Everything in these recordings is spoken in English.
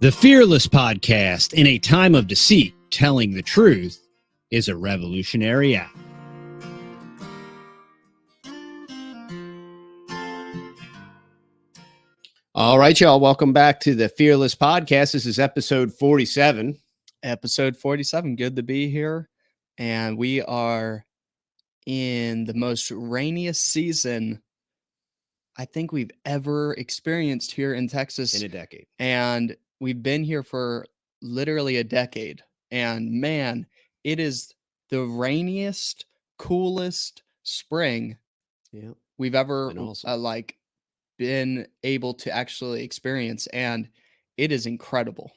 The Fearless Podcast, in a time of deceit, telling the truth is a revolutionary act. All right, y'all. Welcome back to the Fearless Podcast. This is episode 47. Episode 47. Good to be here. And we are in the most rainiest season I think we've ever experienced here in Texas. In a decade. And we've been here for literally a decade. And man, it is the rainiest, coolest spring we've ever been able to actually experience. And it is incredible.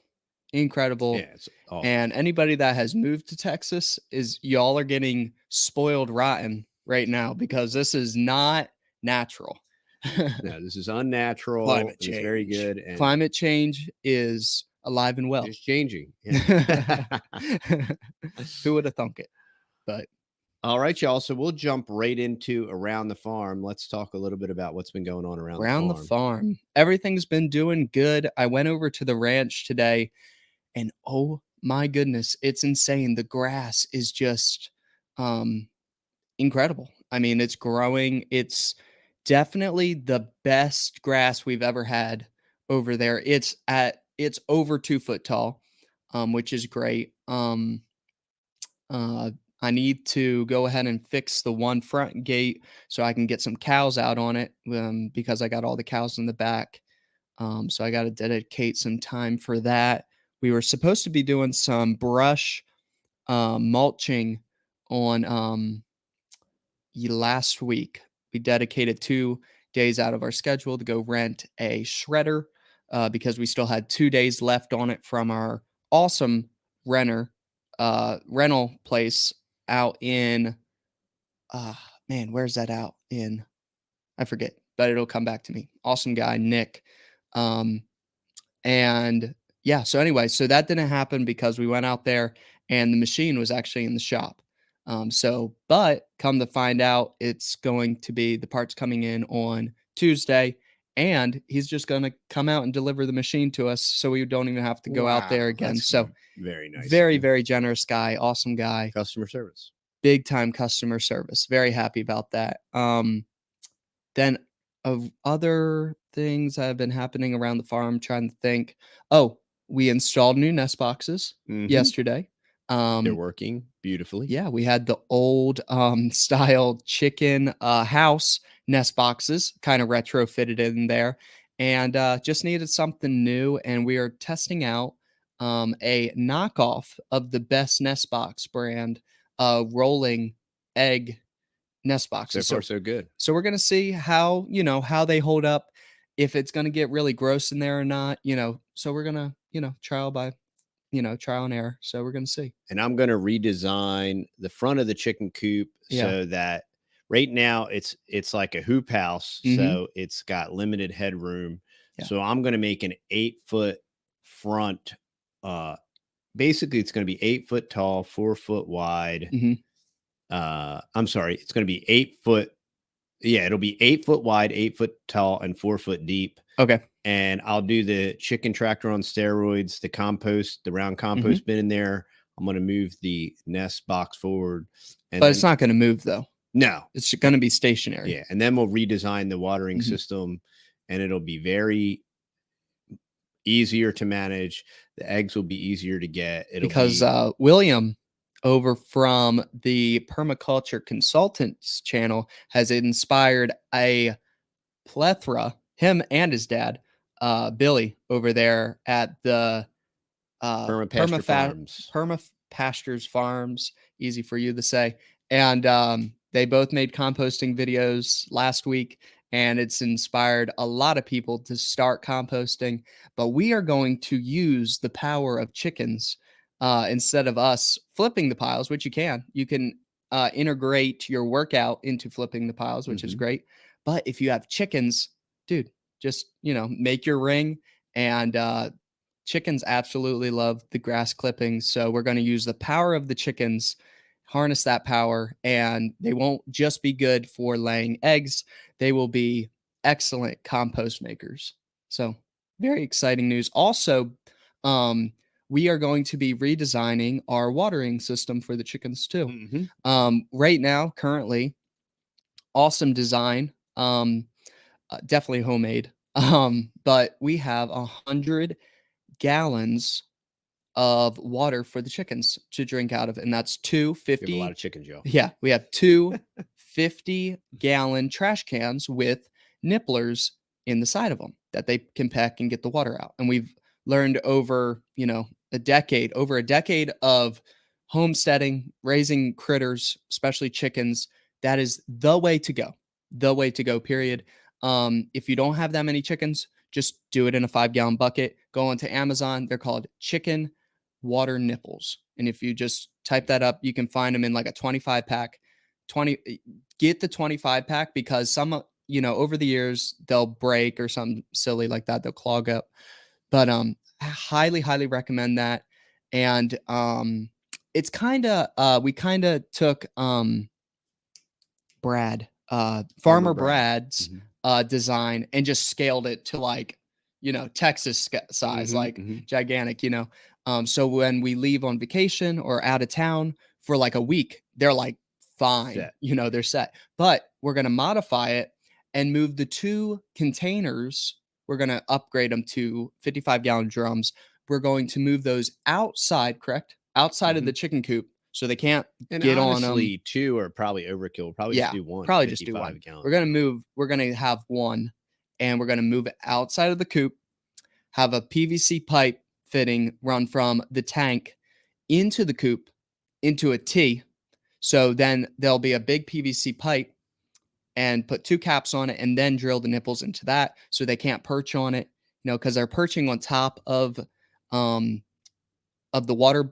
Incredible. Yeah, it's awesome. And anybody that has moved to Texas y'all are getting spoiled rotten right now because this is not natural. No, this is unnatural. Climate change. It's very good. And climate change is alive and well. it's changing. Yeah. Who would have thunk it? But all right, y'all. So we'll jump right into Around the Farm. Let's talk a little bit about what's been going on around the farm. Everything's been doing good. I went over to the ranch today, and oh my goodness, it's insane. The grass is just incredible. I mean, it's growing. It's definitely the best grass we've ever had over there. It's over 2 foot tall, which is great. I need to go ahead and fix the one front gate so I can get some cows out on it because I got all the cows in the back. So I got to dedicate some time for that. We were supposed to be doing some brush mulching on last week. We dedicated 2 days out of our schedule to go rent a shredder because we still had 2 days left on it from our awesome rental place out in, where's that out in? I forget, but it'll come back to me. Awesome guy, Nick. So anyway, so that didn't happen because we went out there and the machine was actually in the shop. But come to find out, it's going to be the parts coming in on Tuesday, and he's just going to come out and deliver the machine to us, so we don't even have to go out there again. So very nice, very, very generous guy, awesome guy, customer service, big time customer service. Very happy about that. Then of other things that have been happening around the farm, trying to think. Oh, we installed new nest boxes yesterday. They're working beautifully. Yeah, we had the old style chicken house nest boxes kind of retrofitted in there, and just needed something new. And we are testing out a knockoff of the best nest box brand rolling egg nest boxes. So far, so good. So we're gonna see how they hold up, if it's gonna get really gross in there or not. So we're gonna trial and error. So we're going to see. And I'm going to redesign the front of the chicken coop so that right now it's like a hoop house. So it's got limited headroom. Yeah. So I'm going to make an 8-foot front. Basically it's going to be 8 foot tall, 4 foot wide. I'm sorry. It's going to be 8 foot. Yeah, it'll be 8 foot wide, 8 foot tall, and 4 foot deep. Okay. And I'll do the chicken tractor on steroids, the round compost bin in there. I'm going to move the nest box forward. But it's not going to move, though. No. It's going to be stationary. Yeah. And then we'll redesign the watering system, and it'll be very easier to manage. The eggs will be easier to get. Because William over from the Permaculture Consultants channel has inspired a plethora, him and his dad, Billy, over there at the Permapastures Farms, easy for you to say. And they both made composting videos last week, and it's inspired a lot of people to start composting. But we are going to use the power of chickens instead of us flipping the piles, which you can integrate your workout into flipping the piles, which is great. But if you have chickens, dude, just, make your ring. And chickens absolutely love the grass clippings. So we're going to use the power of the chickens, harness that power, and they won't just be good for laying eggs. They will be excellent compost makers. So very exciting news. Also, We are going to be redesigning our watering system for the chickens too. Right now, currently, awesome design, definitely homemade. But we have 100 gallons of water for the chickens to drink out of, and that's two We have a 50. lot of chickens, y'all. Yeah, we have two 50-gallon trash cans with nipplers in the side of them that they can peck and get the water out. And we've learned over, over a decade of homesteading, raising critters, especially chickens, that is the way to go. The way to go, period. If you don't have that many chickens, just do it in a 5-gallon bucket. Go onto Amazon. They're called chicken water nipples. And if you just type that up, you can find them in like a 25 pack. Get the 25 pack because some, over the years they'll break or something silly like that. They'll clog up. But I highly recommend that. And it's kind of we kind of took Farmer Brad's design and just scaled it to like, Texas size, like gigantic, so when we leave on vacation or out of town for like a week, they're like fine, set. They're set. But we're going to modify it and move the 2 containers. We're going to upgrade them to 55-gallon drums. We're going to move those outside, correct? Outside of the chicken coop. So they can't get on them. 2 are probably overkill. We'll probably just do one. Probably just do one. We're going to have one, and we're going to move it outside of the coop, have a PVC pipe fitting run from the tank into the coop, into a T. So then there'll be a big PVC pipe and put 2 caps on it and then drill the nipples into that so they can't perch on it, because they're perching on top of the water,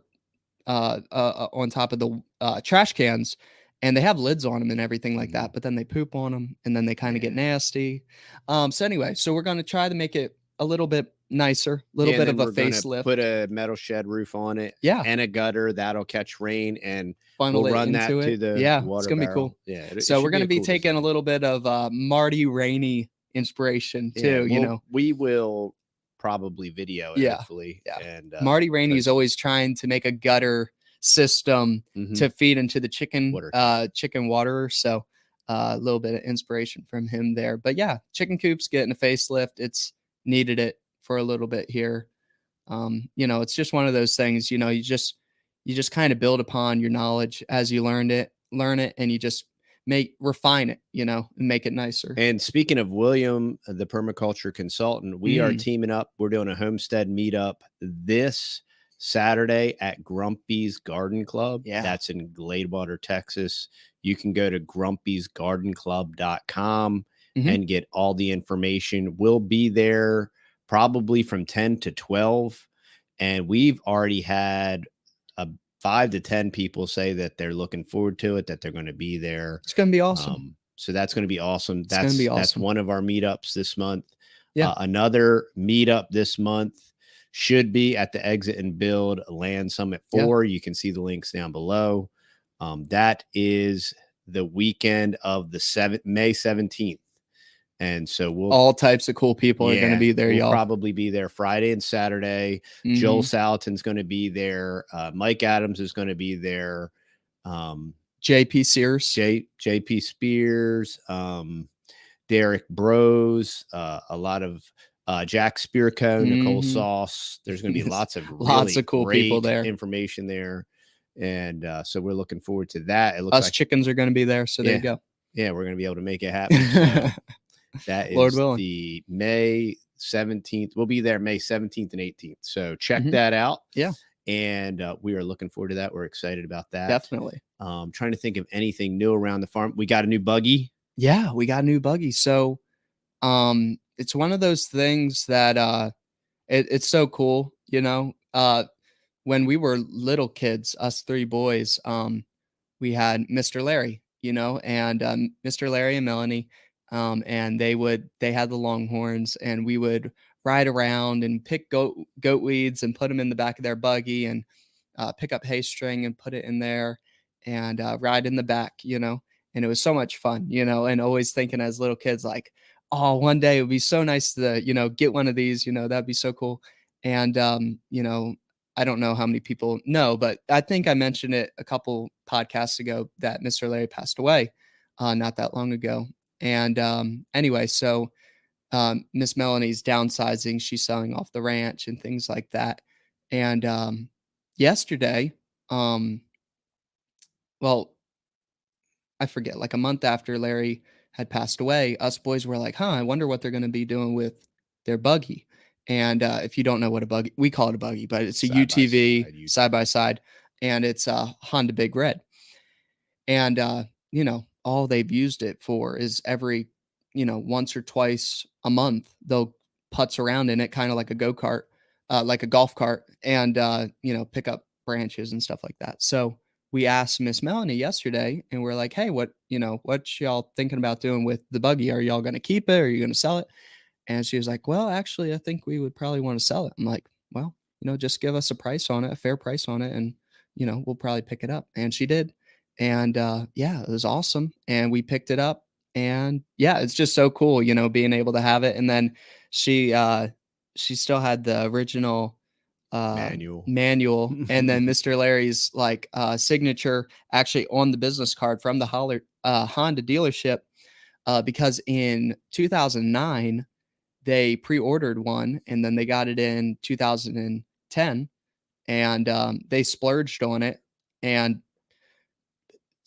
on top of the trash cans, and they have lids on them and everything like that, but then they poop on them and then they kind of get nasty. So anyway, so we're going to try to make it a little bit nicer, a little bit of a facelift. Put a metal shed roof on it, and a gutter that'll catch rain, and we'll run that to the water. It's gonna be cool. Yeah, so we're gonna be taking a little bit of Marty Rainey inspiration too. We will probably video it, hopefully. And Marty Rainey is always trying to make a gutter system to feed into the chicken water. So a little bbit of inspiration from him there. But yeah, chicken coops getting a facelift. It's needed it for a little bit here. It's just one of those things, you just kind of build upon your knowledge as you learn it, and you just refine it, and make it nicer. And speaking of William, the permaculture consultant, we are teaming up. We're doing a homestead meetup this Saturday at Grumpy's Garden Club. Yeah. That's in Gladewater, Texas. You can go to grumpysgardenclub.com and get all the information. We'll be there probably from 10 to 12. And we've already had 5 to 10 people say that they're looking forward to it, that they're going to be there. It's going to be awesome. So that's going to be awesome. That's one of our meetups this month. Yeah. Another meetup this month should be at the Exit and Build Land Summit 4. You can see the links down below. That is the weekend of the May 17th. And so all types of cool people are going to be there. We'll probably be there Friday and Saturday. Joel Salatin's going to be there. Mike Adams is going to be there. JP Sears, JP Spears, Derek Bros, a lot of Jack Spearco, Nicole Sauce. There's going to be lots of cool people there. Information there. And so we're looking forward to that. It looks Us chickens are going to be there. So there you go. Yeah, we're going to be able to make it happen. So that is the May 17th. We'll be there May 17th and 18th. So check that out. Yeah. And we are looking forward to that. We're excited about that. Definitely. Trying to think of anything new around the farm. We got a new buggy. Yeah, we got a new buggy. So it's one of those things that it's so cool, when we were little kids, us 3 boys, we had Mr. Larry, and Mr. Larry and Melanie, and they had the Longhorns, and we would ride around and pick goat weeds and put them in the back of their buggy, and pick up hay string and put it in there, and ride in the back, and it was so much fun, and always thinking as little kids, like, oh, one day it would be so nice to, get one of these, that'd be so cool. And, you know, I don't know how many people know, but I think I mentioned it a couple podcasts ago that Mr. Larry passed away not that long ago. And anyway, so Miss Melanie's downsizing. She's selling off the ranch and things like that. And yesterday, um, well, I forget, like a month after Larry had passed away, us boys were like, huh, I wonder what they're going to be doing with their buggy. And if you don't know what a buggy, we call it a buggy, but it's a UTV side by side, and it's a Honda Big Red. And, you know, all they've used it for is every, you know, once or twice a month, they'll putz around in it, kind of like a go-kart, like a golf cart, and, you know, pick up branches and stuff like that. So we asked Miss Melanie yesterday, and we're like, hey, what, you know, what y'all thinking about doing with the buggy? Are y'all going to keep it? Or are you going to sell it? And she was like, well, actually, I think we would probably want to sell it. I'm like, well, you know, just give us a price on it, a fair price on it, and, you know, we'll probably pick it up. And she did. And yeah, it was awesome. And we picked it up. And yeah, it's just so cool, you know, being able to have it. And then she still had the original manual and then Mr. Larry's like signature actually on the business card from the Honda dealership because in 2009 they pre-ordered one and then they got it in 2010 and they splurged on it. And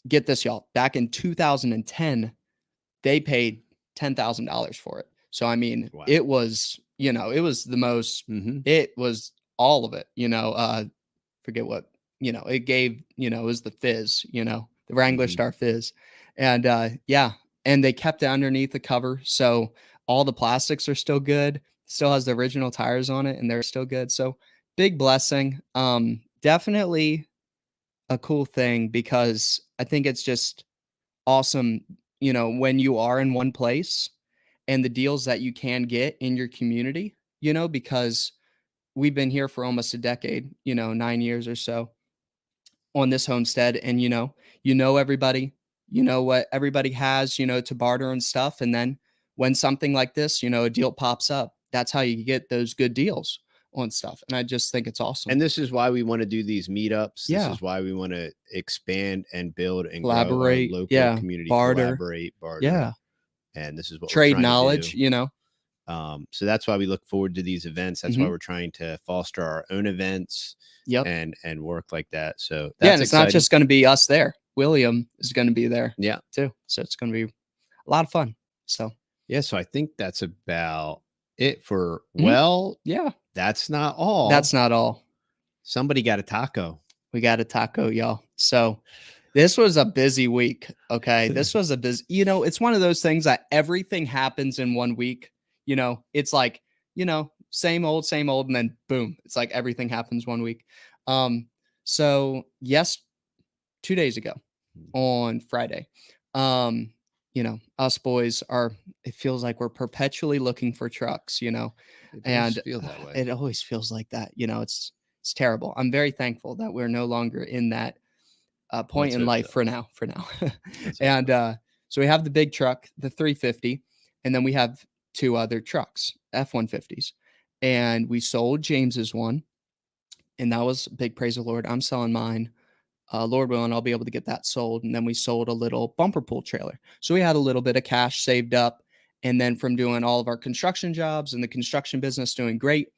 get this, y'all, back in 2010 they paid $10,000 for it. So I mean, wow. It was, you know, it was the most it was all of it, you know, forget what, you know, it gave, you know, it was the fizz, you know, the Wrangler Star Fizz. And yeah, and they kept it underneath the cover. So all the plastics are still good, still has the original tires on it and they're still good. So big blessing. Definitely a cool thing because I think it's just awesome, you know, when you are in one place and the deals that you can get in your community, you know, because we've been here for almost a decade, you know, 9 years or so on this homestead. And, you know, everybody, you know what everybody has, you know, to barter and stuff. And then when something like this, you know, a deal pops up, that's how you get those good deals on stuff. And I just think it's awesome. And this is why we want to do these meetups. Yeah. This is why we want to expand and build and collaborate, grow our local community, collaborate, barter. Yeah. And this is what trade we're trying knowledge, to do. you know. So that's why we look forward to these events. That's why we're trying to foster our own events and work like that. So that's and it's exciting. Not just going to be us there. William is going to be there too. So it's going to be a lot of fun. So yeah, so I think that's about it for that's not all. That's not all. Somebody got a taco. We got a taco, y'all. So this was a busy week. Okay. This was a busy, you know, it's one of those things that everything happens in 1 week. You know, it's like, you know, same old, and then boom, it's like everything happens 1 week. So yes, 2 days ago on Friday, you know, us boys are, it feels like we're perpetually looking for trucks, you know, and feel that way. It always feels like that. You know, it's terrible. I'm very thankful that we're no longer in that point in life for now. And so we have the big truck, the 350, and then we have 2 other trucks, F-150s, and we sold James's one, and that was big, praise the Lord. I'm selling mine. Lord willing, I'll be able to get that sold. And then we sold a little bumper pull trailer. So we had a little bit of cash saved up. And then from doing all of our construction jobs and the construction business doing great,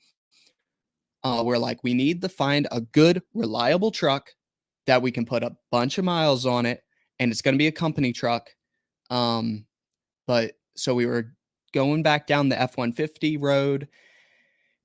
we're like, we need to find a good, reliable truck that we can put a bunch of miles on it. And it's going to be a company truck. But so we were going back down the F-150 road.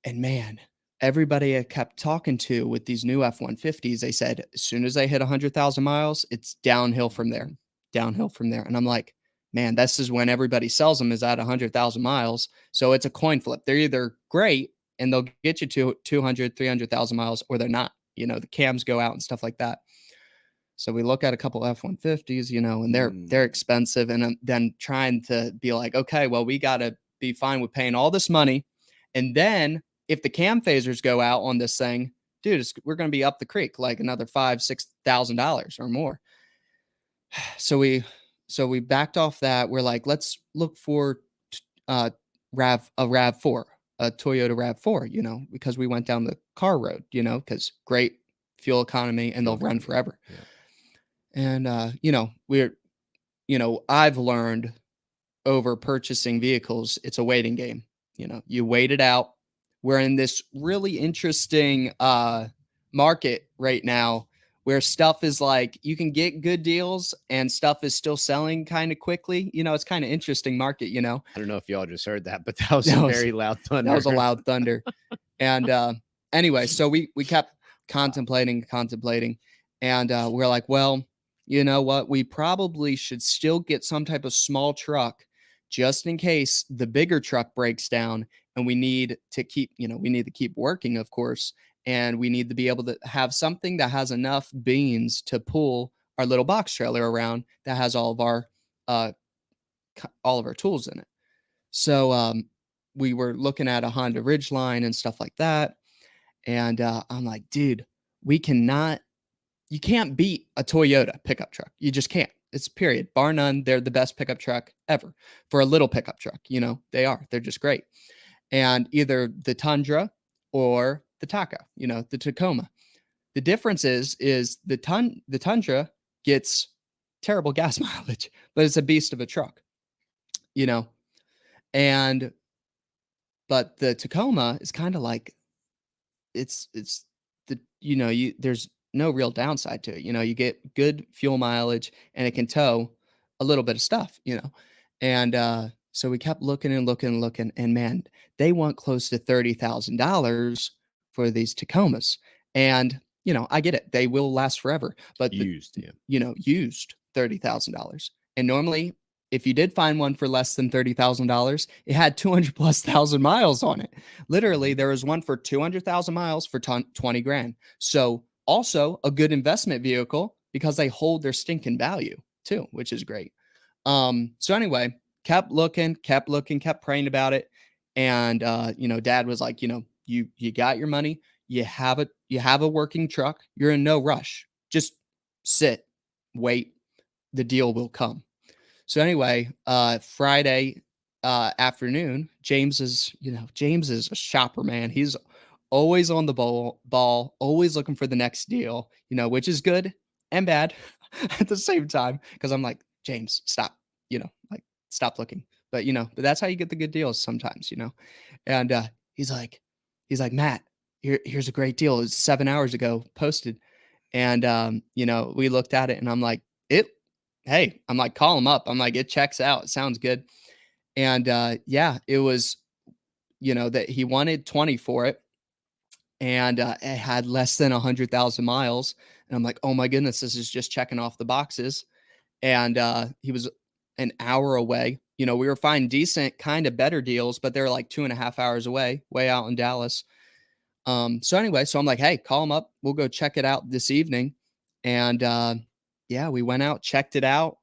And man, everybody I kept talking to with these new F-150s, they said, as soon as they hit 100,000 miles, it's downhill from there. And I'm like, man, this is when everybody sells them is at 100,000 miles. So it's a coin flip. They're either great and they'll get you to 200, 300,000 miles, or they're not. You know, the cams go out and stuff like that. So we look at a couple F-150s, you know, and they're expensive. And then trying to be like, okay, well, we got to be fine with paying all this money. And then if the cam phasers go out on this thing, dude, we're going to be up the creek like another $5,000-$6,000 or more. So we backed off that. We're like, let's look for a RAV4. a Toyota RAV4, you know, because we went down the car road, you know, because great fuel economy and they'll run forever. Yeah. And, you know, I've learned over purchasing vehicles, it's a waiting game. You know, you wait it out. We're in this really interesting market right now where stuff is like you can get good deals and stuff is still selling kind of quickly. You know, it's kind of interesting market, you know. I don't know if y'all just heard that, but that was some very loud thunder. That was a loud thunder. And anyway, so we kept contemplating, and we're like, well, you know what? We probably should still get some type of small truck just in case the bigger truck breaks down and we need to keep, you know, we need to keep working, of course. And we need to be able to have something that has enough beans to pull our little box trailer around that has all of our tools in it. So we were looking at a Honda Ridgeline and stuff like that. And I'm like, dude, you can't beat a Toyota pickup truck. You just can't. It's period. Bar none. They're the best pickup truck ever for a little pickup truck. You know, they're just great. And either the Tundra or the Taco, you know, the Tacoma. The difference is the Tundra gets terrible gas mileage, but it's a beast of a truck, you know. But the Tacoma is kind of like it's the, you know, there's no real downside to it. You know, you get good fuel mileage and it can tow a little bit of stuff, you know. And so we kept looking, and man, they want close to $30,000 for these Tacomas. And, you know, I get it. They will last forever, but used $30,000. And normally if you did find one for less than $30,000, it had 200,000+ miles on it. Literally, there was one for 200,000 miles for 20 grand. So also a good investment vehicle because they hold their stinking value too, which is great. So anyway, kept looking, kept praying about it. And, you know, Dad was like, you know, you got your money, you have a working truck, you're in no rush, just sit, wait, the deal will come. So anyway, Friday afternoon, James is a shopper, man. He's always on the ball, always looking for the next deal, you know, which is good and bad at the same time. Cause I'm like, James, stop, you know, like stop looking. But you know, but that's how you get the good deals sometimes, you know. And he's like, Matt, here's a great deal. It was 7 hours ago posted. And you know, we looked at it and I'm like, hey, I'm like, call him up. I'm like, it checks out. It sounds good. And yeah, it was, you know, that he wanted 20 for it. And it had less than 100,000 miles. And I'm like, oh my goodness, this is just checking off the boxes. And he was an hour away. You know, we were finding decent, kind of better deals, but they're like 2.5 hours away, way out in Dallas. So anyway, so I'm like, hey, call him up. We'll go check it out this evening. And yeah, we went out, checked it out.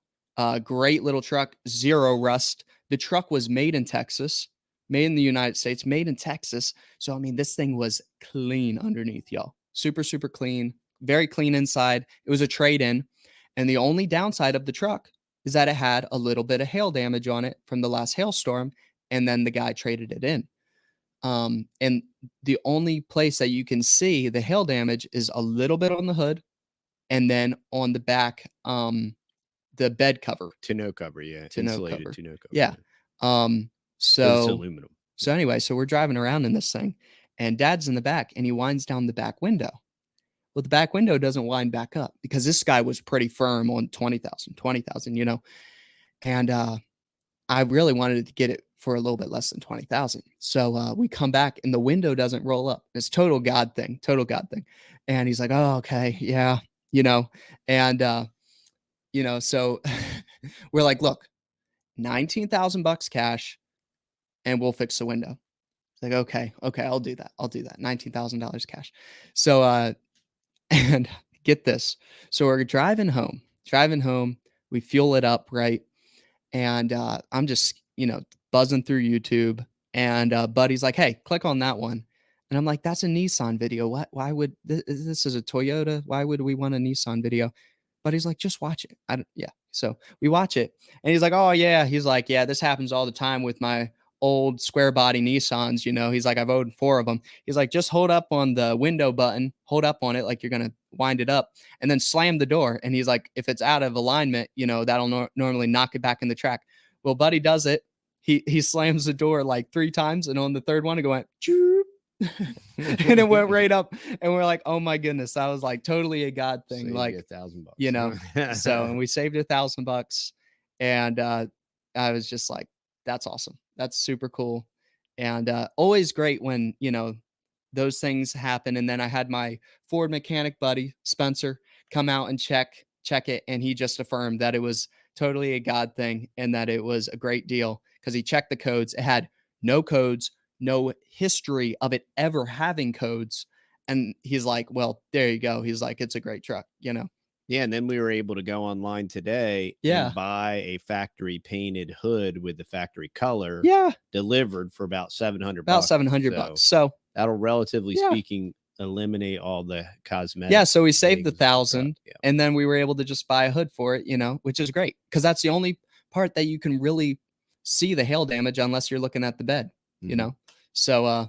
Great little truck, zero rust. The truck was made in Texas, made in the United States, made in Texas. So, I mean, this thing was clean underneath, y'all. Super, super clean, very clean inside. It was a trade-in. And the only downside of the truck is that it had a little bit of hail damage on it from the last hailstorm. And then the guy traded it in. And the only place that you can see the hail damage is a little bit on the hood and then on the back, the bed cover. Tonneau cover, yeah. Insulated tonneau cover. Yeah. So it's aluminum. So anyway, so we're driving around in this thing and Dad's in the back and he winds down the back window. Well, the back window doesn't wind back up because this guy was pretty firm on 20,000, you know. And I really wanted to get it for a little bit less than 20,000. So we come back and the window doesn't roll up. It's total God thing. And he's like, oh, okay. Yeah. You know, and, you know, so we're like, look, $19,000 cash and we'll fix the window. It's like, okay, I'll do that. $19,000 cash. So, and get this. So we're driving home, we fuel it up. Right. And, I'm just, you know, buzzing through YouTube and, buddy's like, hey, click on that one. And I'm like, that's a Nissan video. Why would this is a Toyota? Why would we want a Nissan video? But he's like, just watch it. Yeah. So we watch it and he's like, oh yeah. He's like, yeah, this happens all the time with my old square body Nissans, he's like, I've owned 4 of them. He's like, just hold up on the window button, hold up on it like you're going to wind it up, and then slam the door. And he's like, if it's out of alignment, that'll normally knock it back in the track. Well, buddy does it. He slams the door like 3 times, and on the third one, it went, and it went right up. And we're like, oh my goodness, that was like totally a God thing. Saved like $1,000. So, and we saved $1,000, and I was just like, that's awesome. That's super cool. And always great when, those things happen. And then I had my Ford mechanic buddy, Spencer, come out and check it. And he just affirmed that it was totally a God thing and that it was a great deal because he checked the codes. It had no codes, no history of it ever having codes. And he's like, well, there you go. He's like, it's a great truck, Yeah, and then we were able to go online today and buy a factory painted hood with the factory color delivered for about $700. About $700. So that'll, relatively speaking, eliminate all the cosmetic. Yeah, so we saved $1,000, and then we were able to just buy a hood for it, which is great because that's the only part that you can really see the hail damage unless you're looking at the bed, So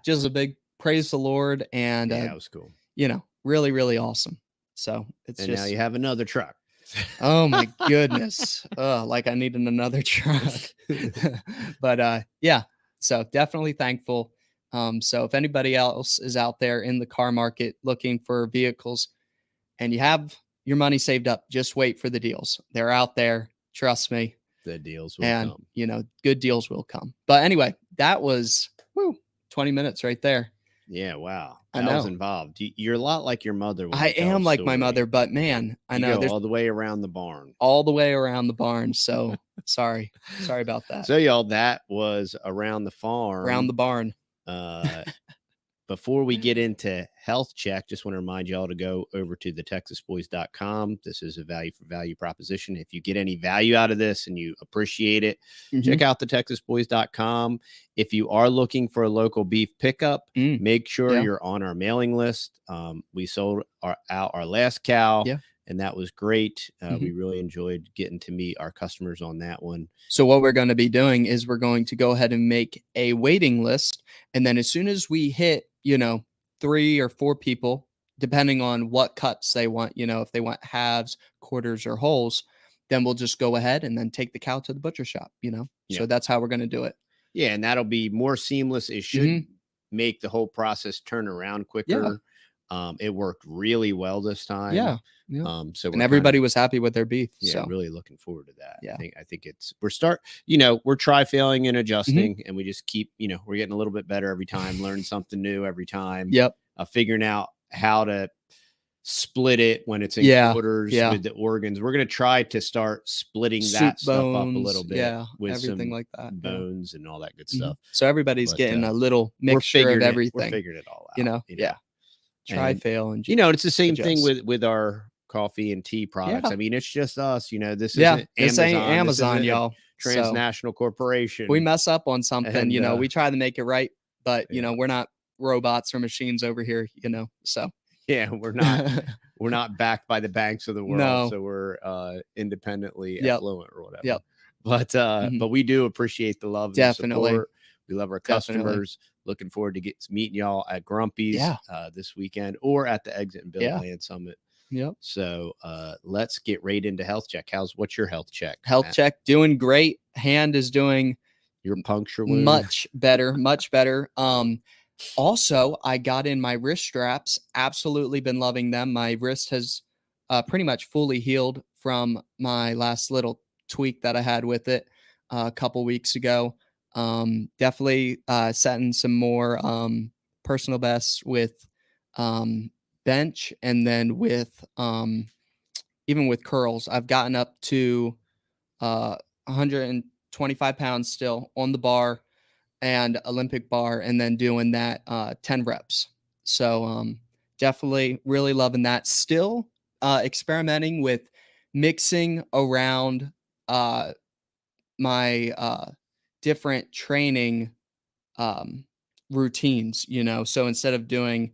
just a big praise the Lord, and that was cool. Really, really awesome. So it's now you have another truck. Oh my goodness. Like I needed another truck. But so definitely thankful. So if anybody else is out there in the car market looking for vehicles and you have your money saved up, just wait for the deals. They're out there. Trust me. The deals will come. Good deals will come. But anyway, that was 20 minutes right there. Yeah, wow. That was involved. You're a lot like your mother. I am like my mother, but man, I know there's all the way around the barn. All the way around the barn. So sorry about that. So y'all, that was around the farm. Around the barn. Before we get into health check, just want to remind y'all to go over to thetexasboys.com. This is a value for value proposition. If you get any value out of this and you appreciate it, check out thetexasboys.com. If you are looking for a local beef pickup, make sure you're on our mailing list. We sold out our last cow. And that was great. We really enjoyed getting to meet our customers on that one. So what we're going to be doing is we're going to go ahead and make a waiting list. And then as soon as we hit, 3 or 4 people, depending on what cuts they want, if they want halves, quarters, or wholes, then we'll just go ahead and then take the cow to the butcher shop, So that's how we're going to do it. Yeah. And that'll be more seamless. It should make the whole process turn around quicker. It worked really well this time. So everybody was happy with their beef. Yeah, really looking forward to that. Yeah, I think we're try-failing and adjusting, and we just keep, we're getting a little bit better every time, learn something new every time. Figuring out how to split it when it's in quarters with the organs. We're going to try to start splitting that stuff up a little bit with everything like that, bones and all that good stuff. So everybody's getting a little mixture of everything. We're figuring it all out. Try, fail, and it's the same thing with our coffee and tea products. I mean, it's just us. This isn't this ain't Amazon, y'all. Transnational corporation. We mess up on something, and, we try to make it right, but we're not robots or machines over here, So we're not backed by the banks of the world, so we're independently affluent or whatever. But we do appreciate the love and support. We love our customers. Looking forward to meeting y'all at Grumpy's this weekend or at the Exit and Build Land Summit. So let's get right into health check. What's your health check? Health check, doing great. Hand is doing your puncture wound much better. Also, I got in my wrist straps. Absolutely been loving them. My wrist has pretty much fully healed from my last little tweak that I had with it a couple weeks ago. Definitely setting some more personal bests with bench, and then with even with curls. I've gotten up to 125 pounds still on the bar and Olympic bar, and then doing that 10 reps. So definitely really loving that. Still experimenting with mixing around my different training routines, so instead of doing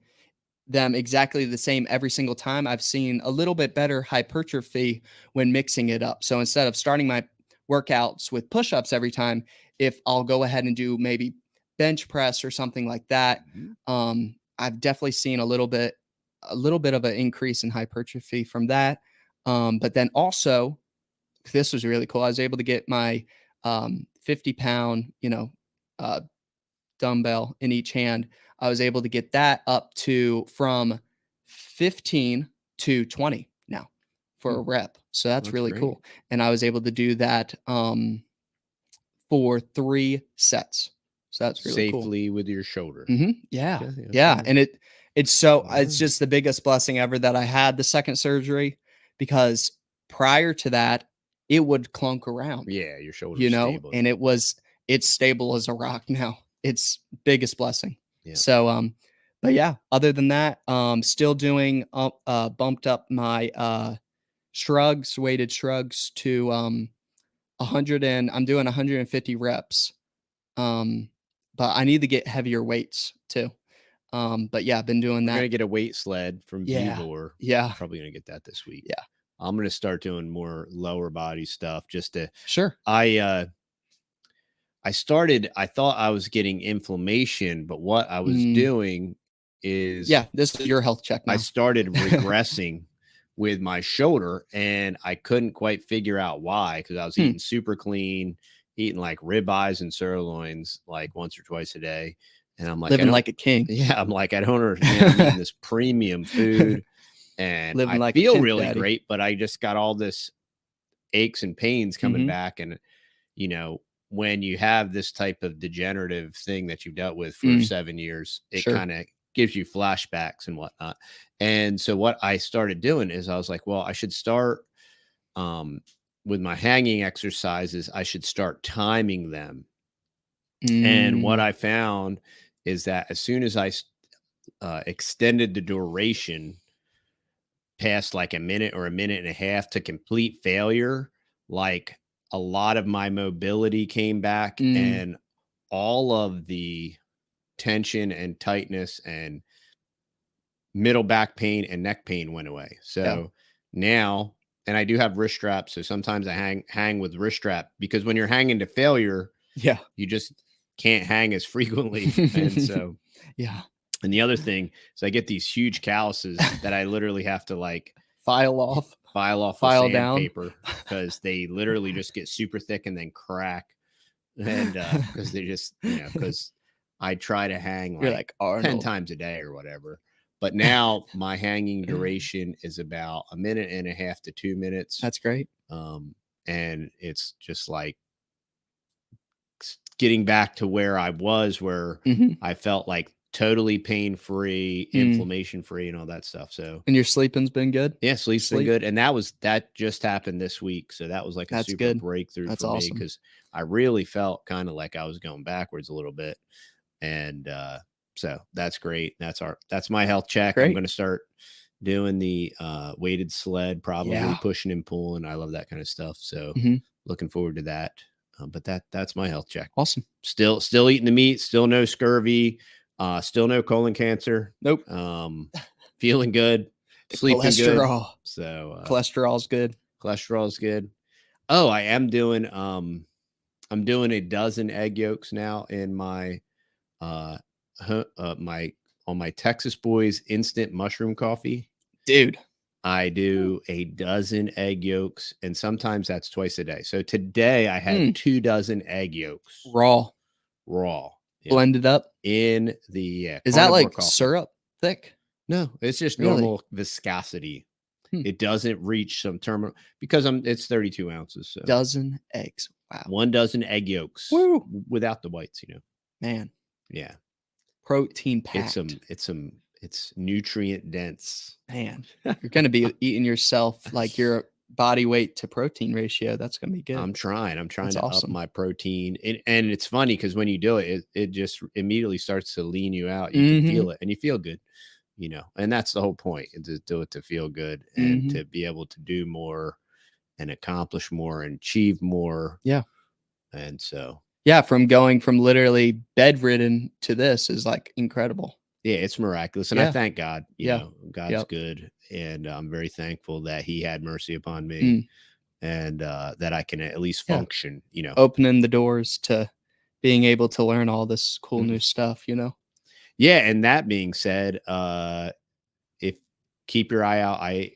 them exactly the same every single time, I've seen a little bit better hypertrophy when mixing it up. So instead of starting my workouts with push-ups every time, if I'll go ahead and do maybe bench press or something like that, I've definitely seen a little bit of an increase in hypertrophy from that. But then also, this was really cool. I was able to get my 50-pound, dumbbell in each hand. I was able to get that up to from 15 to 20 now for a rep. So that's really great. cool. And I was able to do that for 3 sets. So that's really safely cool. with your shoulder. Yeah. And it's just the biggest blessing ever that I had the second surgery, because prior to that, it would clunk around. Yeah, your shoulder's stable. And it's stable as a rock now. It's biggest blessing. Yeah. So but yeah, other than that, still doing bumped up my weighted shrugs to 100, and I'm doing 150 reps. But I need to get heavier weights too. But yeah, I've been doing that. I'm gonna get a weight sled from Vivor. Yeah. Probably gonna get that this week. Yeah. I'm gonna start doing more lower body stuff just to I thought I was getting inflammation, but what I was doing is this is your health check now. I started regressing with my shoulder, and I couldn't quite figure out why, because I was eating super clean, eating like ribeyes and sirloins like once or twice a day. And I'm like, living like a king. Yeah. I'm like, I don't understand. I'm eating this premium food and I feel really great, but I just got all this aches and pains coming back. And, when you have this type of degenerative thing that you've dealt with for 7 years, it kind of gives you flashbacks and whatnot. And so what I started doing is I was like, well, I should start with my hanging exercises. I should start timing them. And what I found is that as soon as I extended the duration past like a minute or a minute and a half to complete failure, like a lot of my mobility came back and all of the tension and tightness and middle back pain and neck pain went away. So now, and I do have wrist straps. So sometimes I hang with wrist strap, because when you're hanging to failure, you just can't hang as frequently. And so, and the other thing is I get these huge calluses that I literally have to like file down paper, because they literally just get super thick and then crack. And because they just, because I try to hang like 10 times a day or whatever. But now my hanging duration is about a minute and a half to 2 minutes. That's great. And it's just like getting back to where I was, where I felt like totally pain-free, inflammation-free, and all that stuff. So, and your sleeping's been good? Yeah, sleep's been good. And that just happened this week. So that was like a super breakthrough for me, because I really felt kind of like I was going backwards a little bit. And so that's great. That's my health check. I'm going to start doing the weighted sled, probably pushing and pulling. I love that kind of stuff. So looking forward to that. But that's my health check. Awesome. Still eating the meat, still no scurvy, still no colon cancer. Nope. Feeling good, sleeping cholesterol. Good. So cholesterol's good. Cholesterol's good. Oh, I am doing I'm doing a dozen egg yolks now in my on my Texas Boys instant mushroom coffee. Dude, I do a dozen egg yolks, and sometimes that's twice a day. So today I had 2 dozen egg yolks. Raw. Yeah. Blended up in the is that like coffee. Syrup thick? No, it's just normal viscosity. It doesn't reach some terminal, because it's 32 ounces. So dozen eggs. Wow. 1 dozen egg yolks. Woo. Without the whites, Man. Yeah. Protein packed. It's nutrient dense. Man, you're going to be eating yourself like your body weight to protein ratio. That's going to be good. I'm trying to up my protein. And it's funny, because when you do it just immediately starts to lean you out. You can feel it, and you feel good, and that's the whole point, is to do it to feel good and to be able to do more and accomplish more and achieve more. Yeah. And so, from going from literally bedridden to this is like incredible. Yeah, it's miraculous. And I thank God, you know, God's Yep. good. And I'm very thankful that he had mercy upon me. and that I can at least function, opening the doors to being able to learn all this cool new stuff, Yeah. And that being said, if keep your eye out, I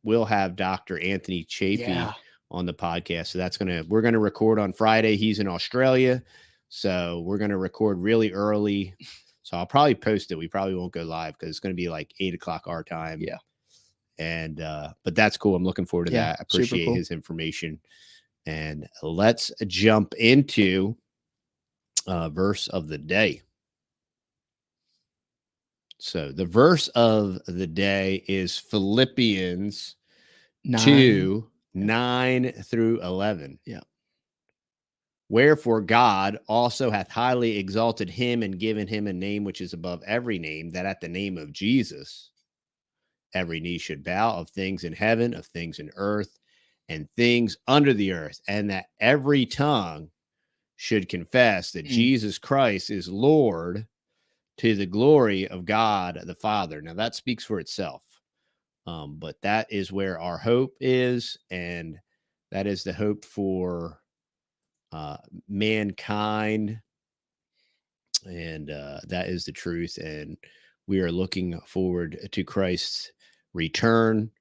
will have Dr. Anthony Chafee on the podcast. So we're going to record on Friday. He's in Australia. So we're going to record really early. So I'll probably post it. We probably won't go live because it's going to be like 8:00 our time. Yeah. And, but that's cool. I'm looking forward to that. I appreciate his information. And let's jump into verse of the day. So the verse of the day is Philippians 2, 9 through 11. Yeah. Wherefore God also hath highly exalted him and given him a name which is above every name, that at the name of Jesus every knee should bow, of things in heaven, of things in earth, and things under the earth, and that every tongue should confess that Jesus Christ is Lord, to the glory of God the Father. Now that speaks for itself. But that is where our hope is, and that is the hope for mankind, and that is the truth. And we are looking forward to Christ's return,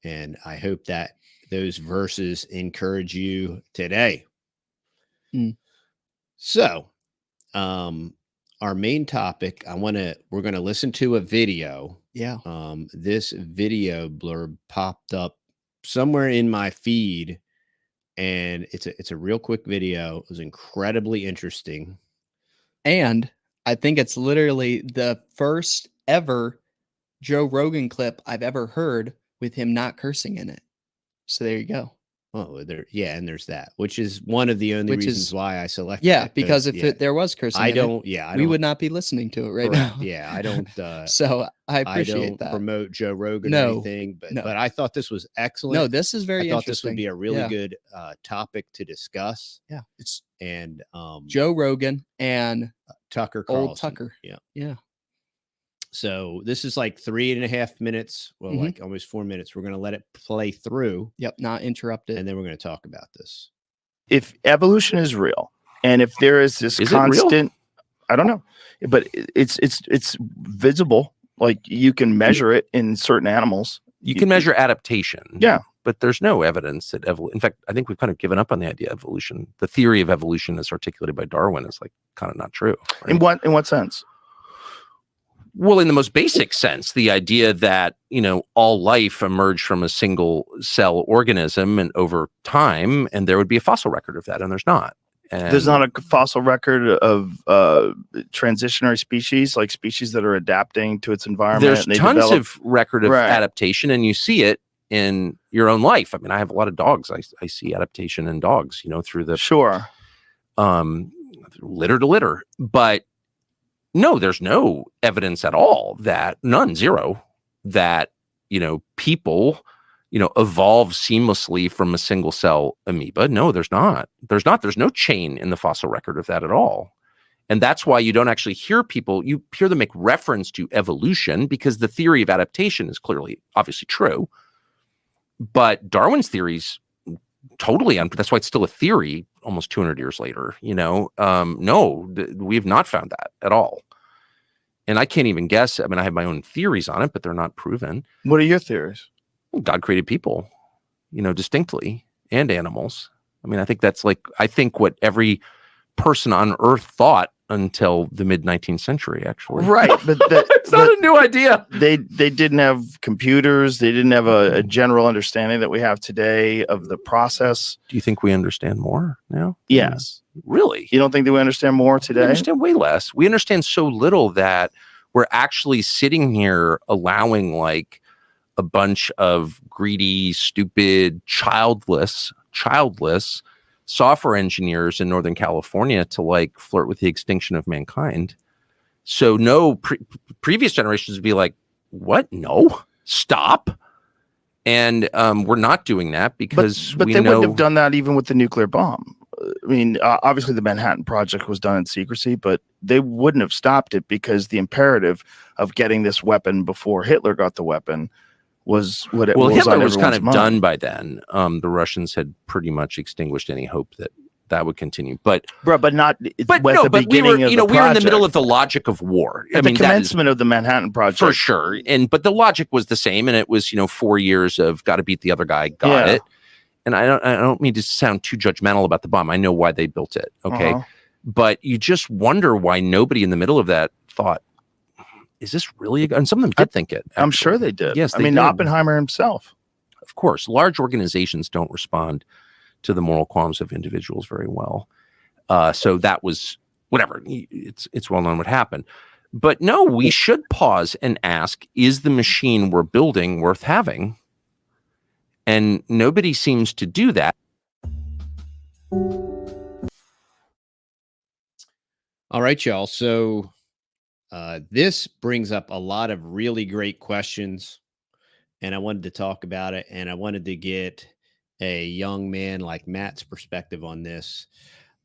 and I hope that those verses encourage you today. So our main topic, we're going to listen to a video. Yeah. This video blurb popped up somewhere in my feed, and it's a real quick video. It was incredibly interesting. And I think it's literally the first ever Joe Rogan clip I've ever heard with him not cursing in it. So there you go. Oh, and there's that, which is one of the only reasons why I selected it. Because if there was cursing, we would not be listening to it right now. Yeah, I don't. So I appreciate that. Promote Joe Rogan or anything, but I thought this was excellent. No, this is very interesting. I thought this would be a really good topic to discuss. Yeah, and Joe Rogan and Tucker Carlson. Old Tucker. Yeah. So this is like 3.5 minutes. Well, like almost 4 minutes. We're going to let it play through. Yep. Not interrupted. And then we're going to talk about this. If evolution is real, and if there is this constant, I don't know, but it's visible. Like you can measure it in certain animals. You can measure adaptation. Yeah. But there's no evidence that in fact, I think we've kind of given up on the idea of evolution. The theory of evolution as articulated by Darwin is like kind of not true. Right? In what sense? Well, in the most basic sense, the idea that, all life emerged from a single cell organism and over time, and there would be a fossil record of that, and there's not. And there's not a fossil record of transitionary species, like species that are adapting to its environment. There's tons of record of adaptation, and you see it in your own life. I mean, I have a lot of dogs. I see adaptation in dogs, through the litter to litter. But no, there's no evidence at all zero, that, people, evolve seamlessly from a single cell amoeba. No, there's not. There's no chain in the fossil record of that at all. And that's why you don't actually hear you hear them make reference to evolution, because the theory of adaptation is obviously true. But Darwin's theory's totally, that's why it's still a theory almost 200 years later, no, we've not found that at all. And I can't even guess. I mean, I have my own theories on it, but they're not proven. What are your theories? God created people, distinctly, and animals. I mean, I think what every person on Earth thought until the mid-19th century, actually. Right, but it's not a new idea. They didn't have computers. They didn't have a general understanding that we have today of the process. Do you think we understand more now? Yes. Really? You don't think that we understand more today? We understand way less. We understand so little that we're actually sitting here allowing like a bunch of greedy, stupid, childless software engineers in Northern California to like flirt with the extinction of mankind. So no, previous generations would be like, what? No, stop. And we're not doing that because but they wouldn't have done that even with the nuclear bomb. I mean, obviously the Manhattan Project was done in secrecy, but they wouldn't have stopped it because the imperative of getting this weapon before Hitler got the weapon was what it well, was. Hitler on was kind everyone's of mind. done by then. The Russians had pretty much extinguished any hope that would continue. But not but at no, the but we beginning were, of you know, the we were in the middle of project. the logic of war. At the commencement of the Manhattan Project. For sure. But the logic was the same, and it was, 4 years of got to beat the other guy, got it. And I don't mean to sound too judgmental about the bomb. I know why they built it. Okay. But you just wonder why nobody in the middle of that thought, is this really and some of them did think it. I'm sure they did. Yes, I mean, did. Oppenheimer himself. Of course, large organizations don't respond to the moral qualms of individuals very well. So that was whatever. It's well known what happened. But no, we should pause and ask, is the machine we're building worth having? And nobody seems to do that. All right, y'all. So this brings up a lot of really great questions, and I wanted to talk about it, and I wanted to get a young man like Matt's perspective on this.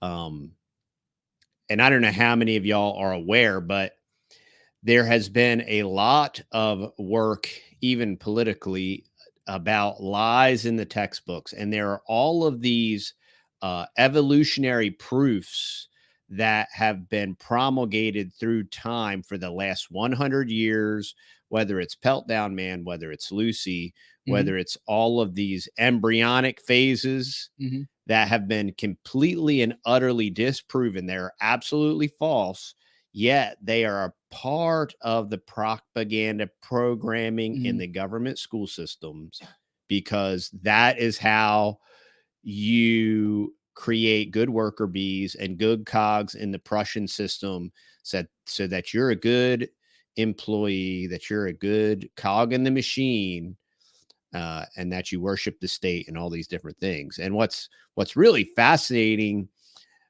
And I don't know how many of y'all are aware, but there has been a lot of work, even politically, about lies in the textbooks. And there are all of these evolutionary proofs that have been promulgated through time for the last 100 years, whether it's Peltdown Man, whether it's Lucy, whether it's all of these embryonic phases that have been completely and utterly disproven. They're absolutely false, yet they are a part of the propaganda programming in the government school systems, because that is how you create good worker bees and good cogs in the Prussian system, so that you're a good employee, that you're a good cog in the machine, and that you worship the state and all these different things. And what's really fascinating,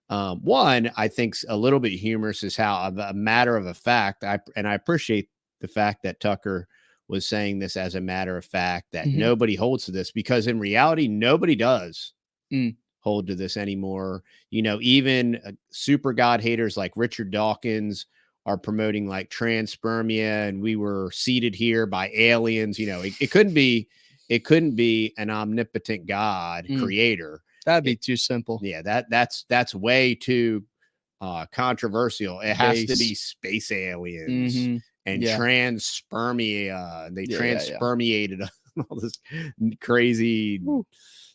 one, I think a little bit humorous, is how a matter of a fact, I appreciate the fact that Tucker was saying this as a matter of fact, that nobody holds to this, because in reality, nobody does hold to this anymore. Even super God haters like Richard Dawkins are promoting like transpermia, and we were seeded here by aliens. It couldn't be an omnipotent God creator. That'd be too simple. Yeah, that's way too controversial. It has to be space aliens and transspermia. They transspermiated all this crazy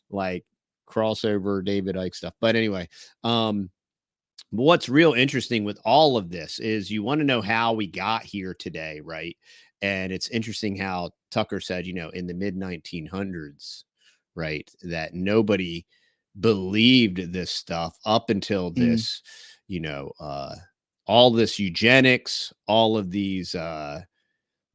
like crossover David Icke stuff. But anyway, what's real interesting with all of this is you want to know how we got here today, right? And it's interesting how Tucker said, in the mid 1900s, right, that nobody believed this stuff up until this, all this eugenics, all of these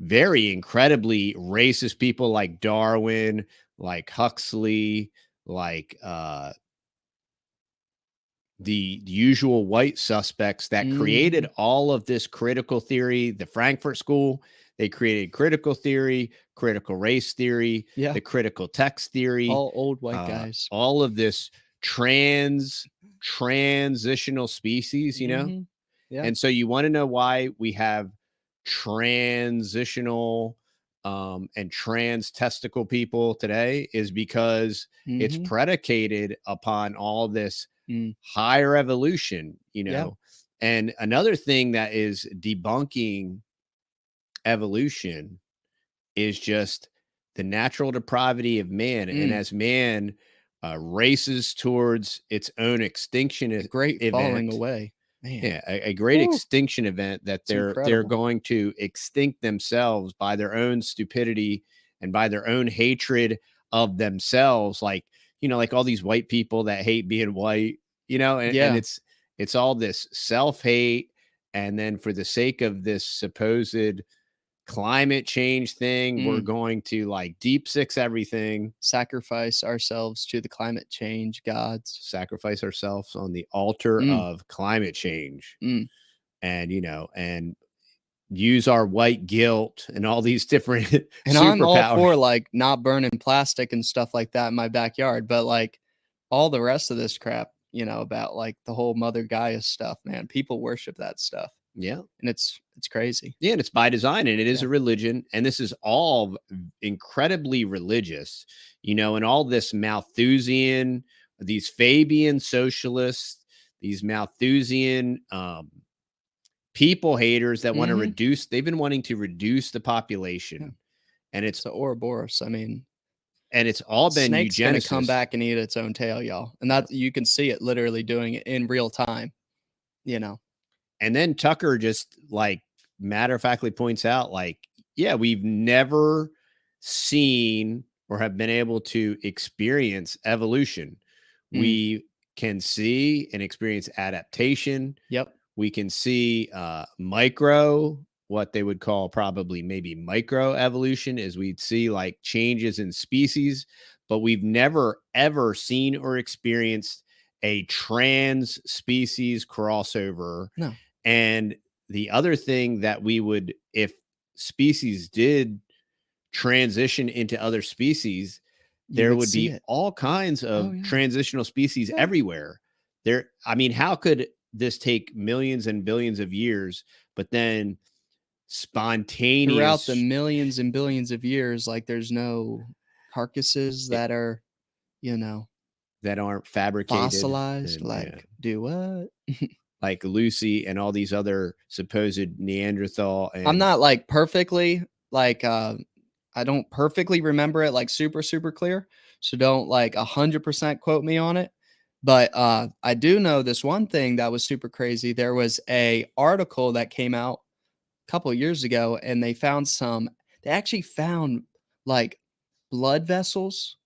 very incredibly racist people like Darwin, like Huxley, like the usual white suspects that created all of this critical theory. The Frankfurt School, they created critical theory, critical race theory, the critical text theory, all old white guys, all of this transitional species, And so you want to know why we have transitional and trans testicle people today, is because it's predicated upon all this higher evolution, And another thing that is debunking evolution is just the natural depravity of man. And as man races towards its own extinction, a great falling away. Man. Yeah, a great extinction event that they're going to extinct themselves by their own stupidity and by their own hatred of themselves. Like, like all these white people that hate being white, and it's all this self-hate. And then for the sake of this supposed climate change thing, we're going to like deep six everything, sacrifice ourselves to the climate change gods, sacrifice ourselves on the altar of climate change, and and use our white guilt and all these different and I'm all for like not burning plastic and stuff like that in my backyard, but like all the rest of this crap, about like the whole Mother Gaia stuff, man, people worship that stuff. Yeah. And it's crazy. Yeah, and it's by design, and it is a religion, and this is all incredibly religious, and all this Malthusian, these Fabian socialists, these Malthusian people haters that want to reduce. They've been wanting to reduce the population, and it's the Ouroboros. I mean, and it's all been snake's eugenicist. Gonna come back and eat its own tail, y'all, and that you can see it literally doing it in real time, And then Tucker just like matter-of-factly points out, like, yeah, we've never seen or have been able to experience evolution. We can see and experience adaptation. Yep. We can see what they would call probably maybe micro evolution, is we'd see like changes in species, but we've never ever seen or experienced a trans species crossover. No. And the other thing that we would, if species did transition into other species, there would be all kinds of transitional species everywhere. I mean, how could this take millions and billions of years, but then spontaneous throughout the millions and billions of years, like there's no carcasses that are, that aren't fabricated, fossilized, do what? Like Lucy and all these other supposed Neanderthal. And I'm not like perfectly I don't perfectly remember it like super, super clear. So don't like 100% quote me on it. But I do know this one thing that was super crazy. There was a article that came out a couple of years ago, and they actually found like blood vessels.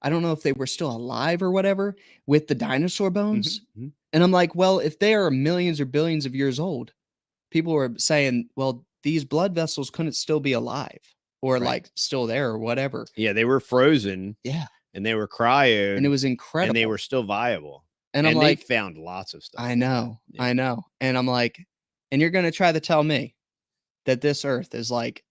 I don't know if they were still alive or whatever with the dinosaur bones. And I'm like, well, if they are millions or billions of years old, people were saying, well, these blood vessels couldn't still be alive or like still there or whatever. Yeah, they were frozen. Yeah. And they were cryo. And it was incredible. And they were still viable. And I'm like, they found lots of stuff. I know. And I'm like, and you're going to try to tell me that this earth is like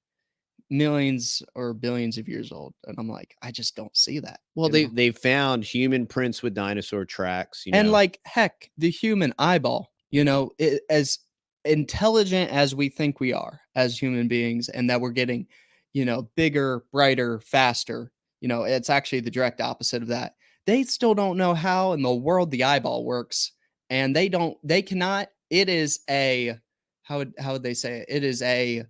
millions or billions of years old. And I'm like, I just don't see that. Well, they found human prints with dinosaur tracks, and like, heck, the human eyeball, as intelligent as we think we are as human beings, and that we're getting, bigger, brighter, faster, it's actually the direct opposite of that. They still don't know how in the world the eyeball works. And they cannot, it is a, how would they say it? It is a,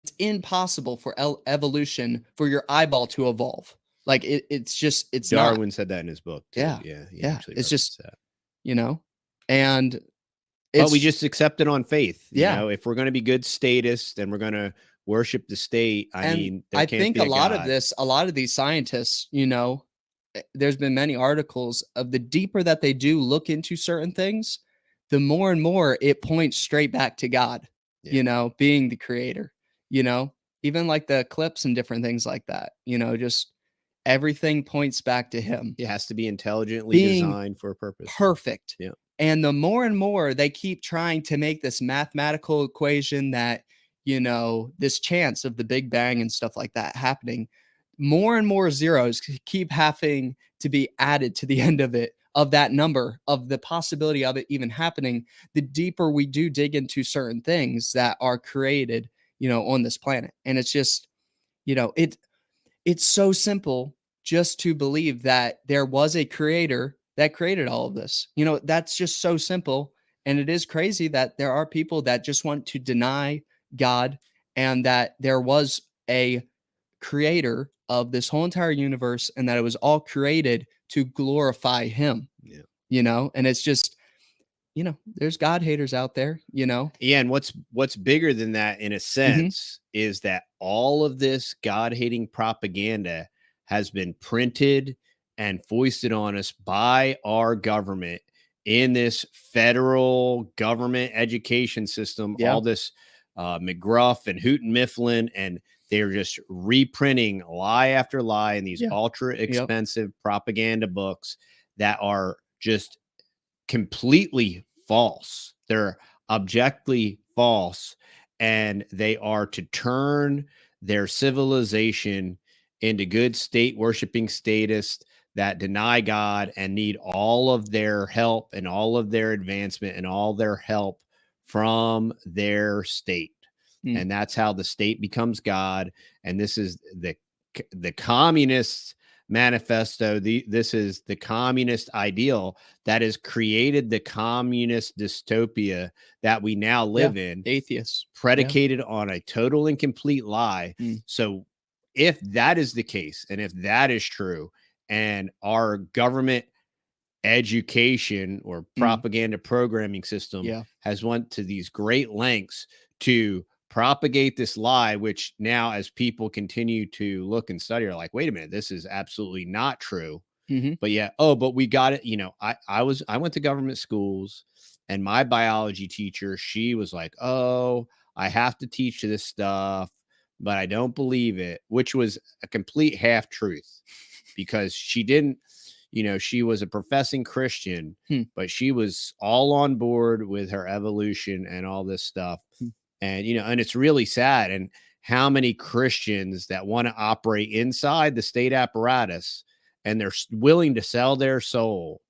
it's impossible for evolution for your eyeball to evolve. Like it's Darwin said that in his book too. Yeah. Yeah. It's just, and but we just accept it on faith. If we're going to be good statists and we're going to worship the state, I think a lot of these scientists, there's been many articles of the deeper that they do look into certain things, the more and more it points straight back to God, being the creator, even like the eclipse and different things like that, just everything points back to him. It has to be intelligently designed for a purpose. Perfect. Yeah. And the more and more they keep trying to make this mathematical equation that, this chance of the Big Bang and stuff like that happening, more and more zeros keep having to be added to the end of it, of that number, of the possibility of it even happening, the deeper we do dig into certain things that are created, on this planet. And it's just, it's so simple just to believe that there was a creator that created all of this. That's just so simple. And it is crazy that there are people that just want to deny God and that there was a creator of this whole entire universe and that it was all created to glorify him. Yeah. And it's just, there's God haters out there, Yeah. And what's bigger than that in a sense is that all of this God hating propaganda has been printed and foisted on us by our government in this federal government education system, all this McGruff and Houghton Mifflin, and they're just reprinting lie after lie in these ultra expensive propaganda books that are just completely false. They're objectively false, and they are to turn their civilization into good state worshiping statists that deny God and need all of their help and all of their advancement and all their help from their state. And that's how the state becomes God. And this is the communist manifesto. This is the communist ideal that has created the communist dystopia that we now live in. Atheists. Predicated on a total and complete lie. So if that is the case, and if that is true, and our government education or propaganda programming system has went to these great lengths to propagate this lie, which now as people continue to look and study are like, wait a minute, this is absolutely not true. But but we got it. I went to government schools, and my biology teacher, she was like, oh, I have to teach this stuff, but I don't believe it, which was a complete half truth, because she didn't, she was a professing Christian, but she was all on board with her evolution and all this stuff. And, and it's really sad. And how many Christians that want to operate inside the state apparatus, and they're willing to sell their soul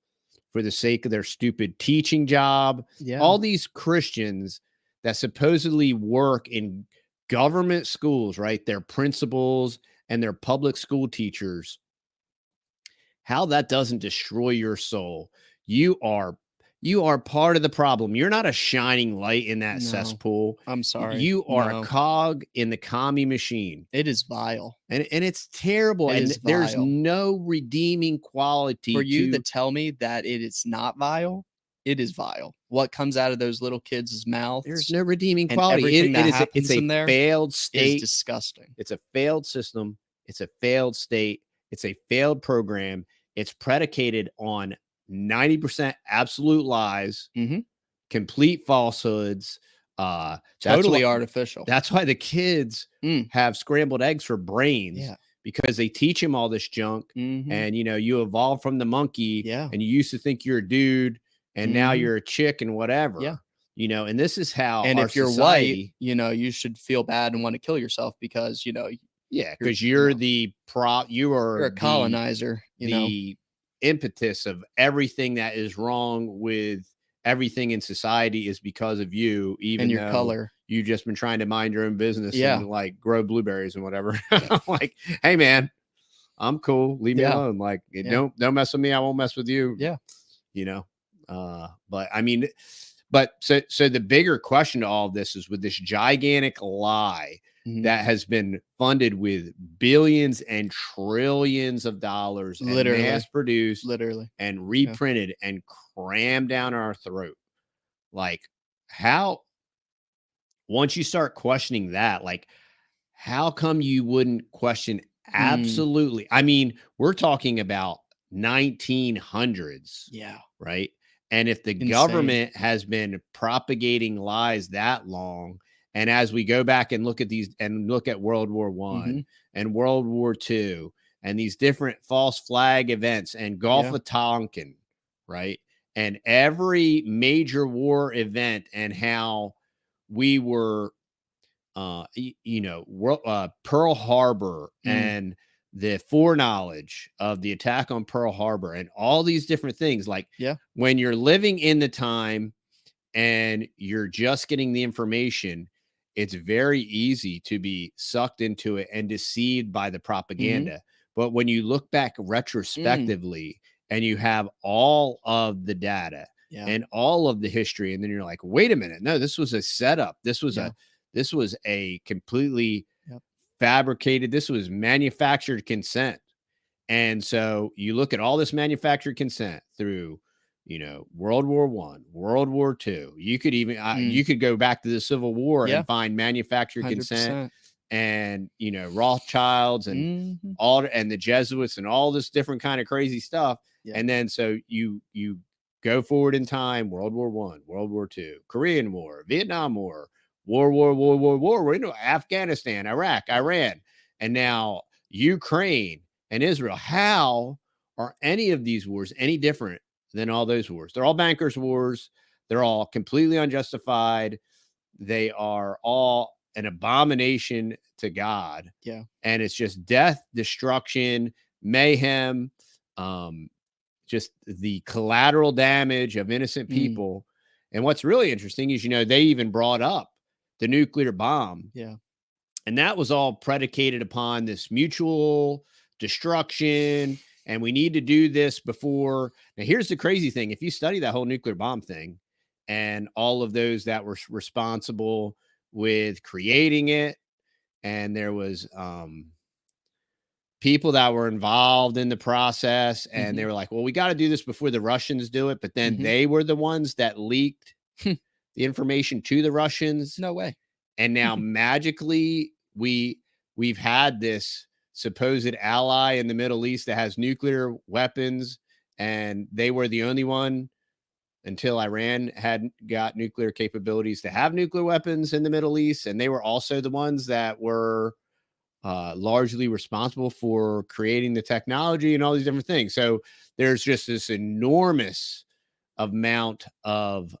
for the sake of their stupid teaching job. All these Christians that supposedly work in government schools, right? Their principals and their public school teachers, how that doesn't destroy your soul. You are part of the problem. You're not a shining light in that cesspool. I'm sorry. You are a cog in the commie machine. It is vile. And it's terrible. There's no redeeming quality. For you to tell me that it is not vile, it is vile. What comes out of those little kids' mouths? There's no redeeming quality. It's a failed state. It's disgusting. It's a failed system. It's a failed state. It's a failed program. It's predicated on 90% absolute lies, complete falsehoods, totally artificial. That's why the kids have scrambled eggs for brains, because they teach them all this junk. And you evolve from the monkey, and you used to think you're a dude, and now you're a chick and whatever. And this is how. And if you're white, you should feel bad and want to kill yourself because because you're a colonizer. The impetus of everything that is wrong with everything in society is because of you, even your color. You've just been trying to mind your own business and like grow blueberries and whatever. Like, hey man, I'm cool. Leave me alone. Like, don't mess with me. I won't mess with you. But I mean, so the bigger question to all of this is, with this gigantic lie that has been funded with billions and trillions of dollars, literally, and mass produced, literally, and reprinted and crammed down our throat. Like, how, once you start questioning that, like, how come you wouldn't question absolutely? I mean, we're talking about 1900s. Right. And if the government has been propagating lies that long, and as we go back and look at these and look at World War I and World War II and these different false flag events and Gulf of Tonkin, right? And every major war event, and how we were, Pearl Harbor and the foreknowledge of the attack on Pearl Harbor and all these different things. Like, when you're living in the time and you're just getting the information, it's very easy to be sucked into it and deceived by the propaganda. But when you look back retrospectively and you have all of the data and all of the history, and then you're like, wait a minute, no, this was a setup. This was a completely fabricated, this was manufactured consent. And so you look at all this manufactured consent through, World War I, World War II. You could even, you could go back to the Civil War and find manufactured 100%. Consent, and, Rothschilds and all, and the Jesuits and all this different kind of crazy stuff. And then, so you go forward in time, World War I, World War II, Korean War, Vietnam War, War, Afghanistan, Iraq, Iran, and now Ukraine and Israel. How are any of these wars any different than all those wars? They're all bankers' wars. They're all completely unjustified. They are all an abomination to God. And it's just death, destruction, mayhem, just the collateral damage of innocent people. And what's really interesting is, they even brought up the nuclear bomb. Yeah. And that was all predicated upon this mutual destruction. And we need to do this before. Now, here's the crazy thing. If you study that whole nuclear bomb thing and all of those that were responsible with creating it, and there was people that were involved in the process, and they were like, well, we got to do this before the Russians do it. But then they were the ones that leaked the information to the Russians. No way. And now magically we've had this supposed ally in the Middle East that has nuclear weapons, and they were the only one until Iran had got nuclear capabilities to have nuclear weapons in the Middle East. And they were also the ones that were largely responsible for creating the technology and all these different things. So there's just this enormous amount of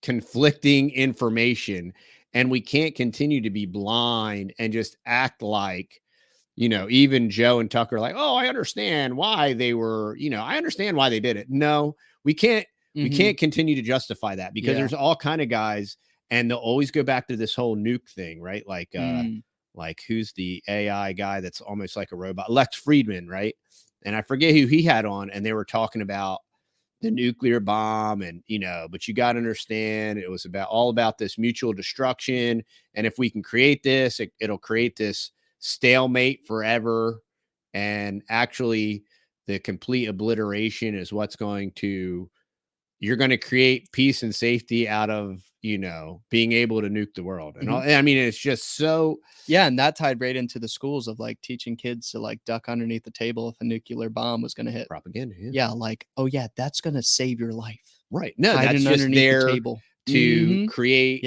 conflicting information, and we can't continue to be blind and just act like, even Joe and Tucker are like, oh, I understand why they were, I understand why they did it. No, we can't. We can't continue to justify that, because there's all kind of guys, and they'll always go back to this whole nuke thing, right? Like who's the AI guy that's almost like a robot? Lex Friedman, right? And I forget who he had on, and they were talking about the nuclear bomb, and but you got to understand, it was all about this mutual destruction, and if we can create this, it'll create this stalemate forever, and actually the complete obliteration is what's you're going to create peace and safety out of being able to nuke the world. And I mean, it's just so. Yeah. And that tied right into the schools of like teaching kids to like duck underneath the table if a nuclear bomb was going to hit. Propaganda. Yeah. Like, oh yeah, that's going to save your life. Right. No, that's just there to create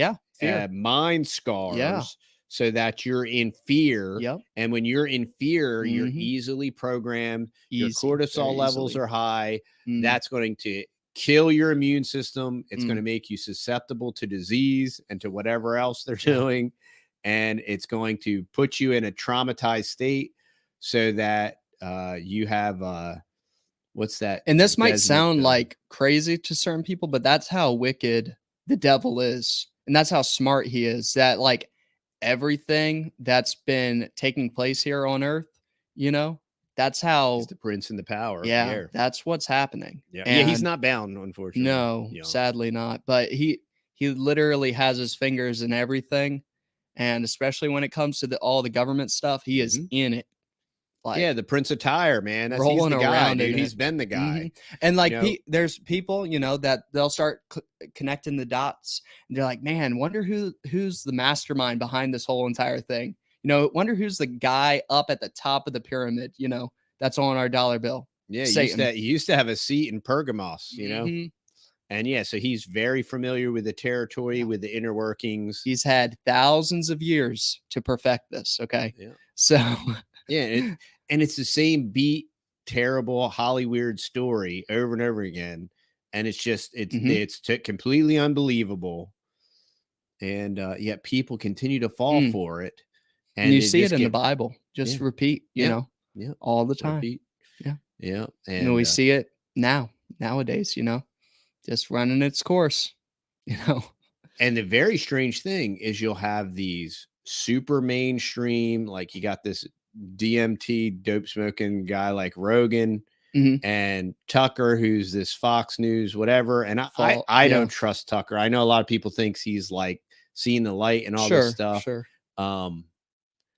mind scars. Yeah. So that you're in fear. Yep. And when you're in fear, you're easily programmed. Your cortisol levels are high. That's going to kill your immune system. It's going to make you susceptible to disease and to whatever else they're doing. And it's going to put you in a traumatized state so that you have what's that? And this might sound like crazy to certain people, but that's how wicked the devil is. And that's how smart he is, that like everything that's been taking place here on earth, that's how he's the prince and the power. Yeah, that's what's happening. Yeah, and he's not bound, unfortunately. No, sadly not. But he literally has his fingers in everything, and especially when it comes to all the government stuff, he is in it. Like, the Prince of Tyre, man. He's the guy, dude. He's been the guy. And like, there's people, that they'll start connecting the dots, and they're like, man, wonder who's the mastermind behind this whole entire thing. Wonder who's the guy up at the top of the pyramid, that's on our dollar bill. Yeah, he used to have a seat in Pergamos, And so he's very familiar with the territory, with the inner workings. He's had thousands of years to perfect this. Okay. Yeah. So and it's the same beat, terrible Hollywood story over and over again. And it's just, it's completely unbelievable. And yet people continue to fall for it. And you see it in the Bible. Just repeat, all the time. Repeat. Yeah. And we see it nowadays, just running its course, And the very strange thing is you'll have these super mainstream, like you got this DMT dope smoking guy like Rogan and Tucker, who's this Fox News, whatever. And I don't trust Tucker. I know a lot of people thinks he's like seeing the light and all this stuff. Sure.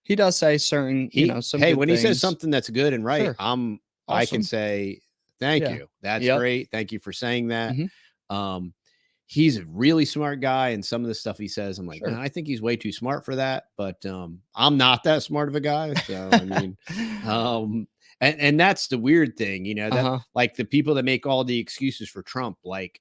He does say certain, some when things. He says something that's good and right, Awesome. I can say, thank you. That's great. Thank you for saying that. He's a really smart guy. And some of the stuff he says, I'm like, I think he's way too smart for that. But I'm not that smart of a guy. So, I mean, and that's the weird thing, that like the people that make all the excuses for Trump, like,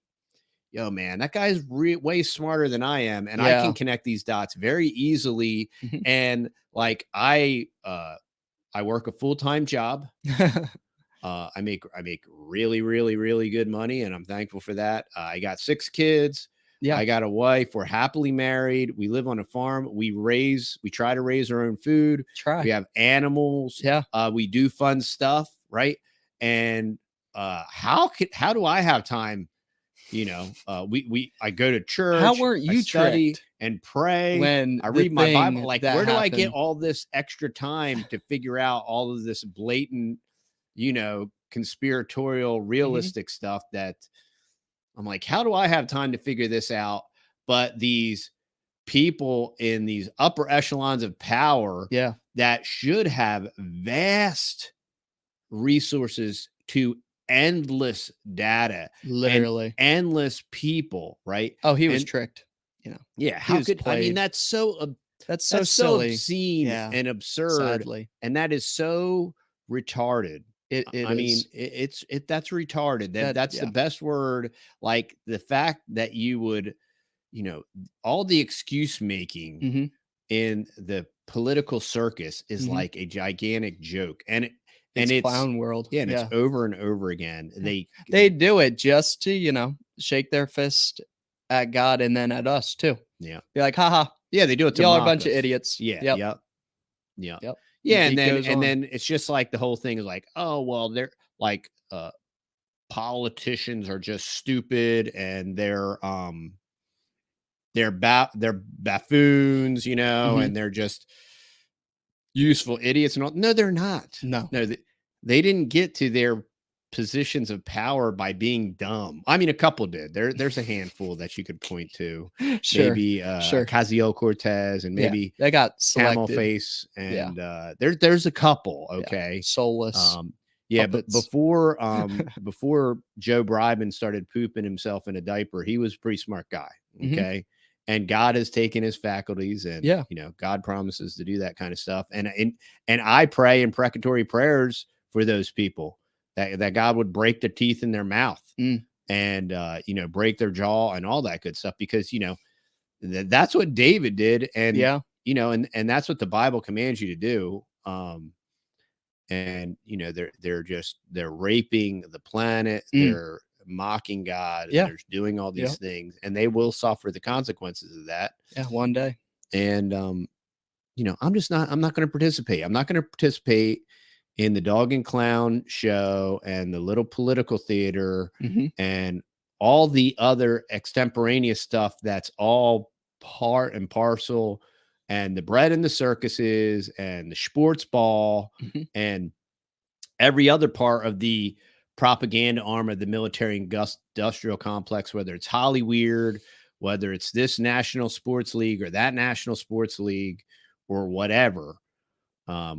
yo, man, that guy's way smarter than I am. And I can connect these dots very easily. And like, I work a full-time job. I make really, really, really good money, and I'm thankful for that. I got 6 kids. Yeah. I got a wife. We're happily married. We live on a farm. We try to raise our own food. We have animals. Yeah. We do fun stuff, right? And how do I have time? You know, I go to church. How weren't you I study tricked and pray when I read my Bible? Like, where do I get happened? all this extra time to figure out all of this blatant, you know, conspiratorial, realistic stuff that I'm like, how do I have time to figure this out? But these people in these upper echelons of power that should have vast resources to endless data, literally endless people, right? Oh, he was tricked, you know. Yeah, how could I mean that's so silly, obscene and absurd, sadly. and that is so retarded. I mean, it's that's retarded. That's the best word. Like the fact that you would, you know, all the excuse making in the political circus is like a gigantic joke, and it's clown world. Yeah, and it's over and over again. They do it just to, you know, shake their fist at God and then at us too. Yeah, be like, haha. Yeah, they do it to y'all are a mock bunch us. of idiots. Yeah, yeah. Yeah, and then it's just like the whole thing is like, oh well, they're like politicians are just stupid and they're buffoons, you know, and they're just useful idiots and all. No, they're not. No, they didn't get to their positions of power by being dumb. I mean, a couple did. There's a handful that you could point to. Maybe Ocasio-Cortez and maybe they got Camel Face, and there's a couple. Okay, soulless. But before Joe Biden started pooping himself in a diaper, he was a pretty smart guy. Okay. And God has taken his faculties, and you know, God promises to do that kind of stuff. And I pray imprecatory prayers for those people that God would break their teeth in their mouth and you know, break their jaw and all that good stuff, because you know that's what David did, and you know, and that's what the Bible commands you to do. And you know, they're raping the planet, they're mocking God, and they're doing all these things, and they will suffer the consequences of that. Yeah, one day. And you know, I'm not going to participate. I'm not going to participate in the dog and clown show and the little political theater and all the other extemporaneous stuff that's all part and parcel, and the bread and the circuses and the sports ball and every other part of the propaganda arm of the military industrial complex, whether it's Hollyweird, whether it's this national sports league or that national sports league or whatever,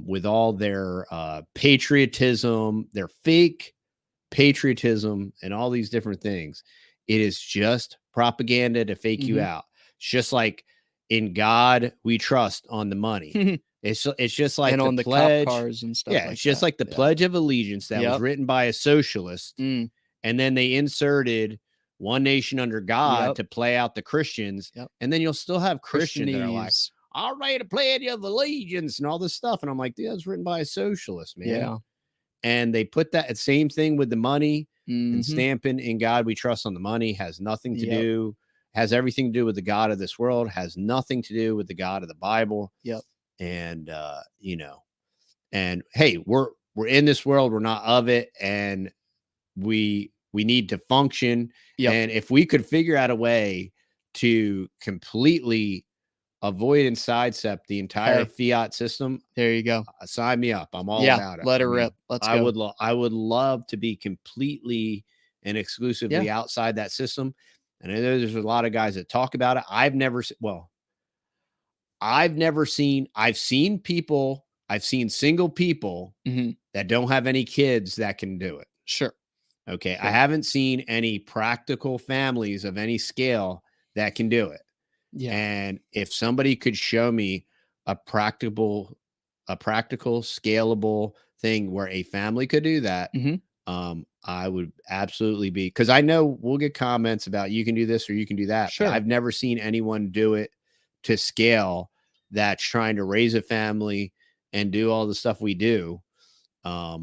with all their patriotism, their fake patriotism, and all these different things. It is just propaganda to fake you out. It's just like in God we trust on the money. It's just like and the on the pledge, cop cars and stuff. Yeah, it's just like the Pledge of Allegiance that was written by a socialist, and then they inserted one nation under God to play out the Christians, and then you'll still have Christians that are like, "All right, a Pledge of Allegiance" and all this stuff, and I'm like, "Dude, that was written by a socialist, man." Yeah, and they put that same thing with the money and stamping "In God We Trust" on the money. Has nothing to do, has everything to do with the God of this world. Has nothing to do with the God of the Bible. And you know, and hey, we're in this world, we're not of it, and we need to function. And if we could figure out a way to completely avoid and sidestep the entire fiat system, there you go. Sign me up. I'm all about it. Let her rip. Let's go. I would love to be completely and exclusively outside that system. And I know there's a lot of guys that talk about it. I've seen single people that don't have any kids that can do it. Sure. Okay. I haven't seen any practical families of any scale that can do it. Yeah. And if somebody could show me a practical, scalable thing where a family could do that, I would absolutely be, because I know we'll get comments about you can do this or you can do that. Sure. I've never seen anyone do it to scale that's trying to raise a family and do all the stuff we do. I